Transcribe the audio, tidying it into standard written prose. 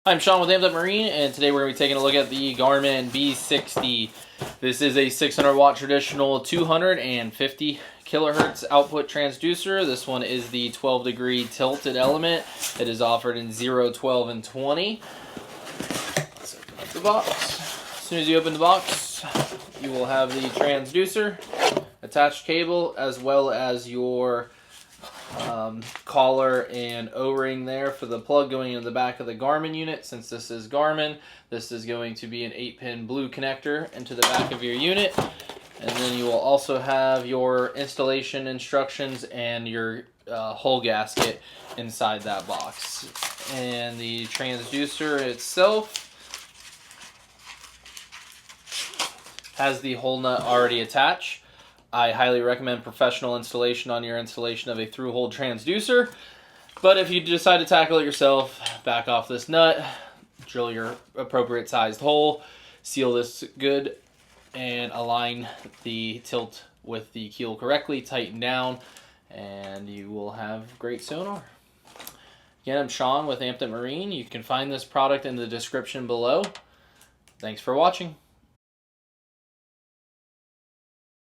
I'm Sean with Amped Up Marine, and today we're going to be taking a look at the Garmin B60. This is a 600 watt traditional 250 kilohertz output transducer. This one is the 12 degree tilted element. It is offered in 0, 12, and 20. Let's open up the box. As soon as you open the box, you will have the transducer, attached cable, as well as your collar and O-ring there for the plug going into the back of the Garmin unit. Since this is Garmin, this is going to be an 8-pin blue connector into the back of your unit. And then you will also have your installation instructions and your hull gasket inside that box. And the transducer itself has the hull nut already attached. I highly recommend professional installation on your installation of a Thru-Hull transducer. But if you decide to tackle it yourself, back off this nut, drill your appropriate sized hole, seal this good, and align the tilt with the keel correctly, tighten down, and you will have great sonar. Again, I'm Sean with Amped Up Marine. You can find this product in the description below. Thanks for watching.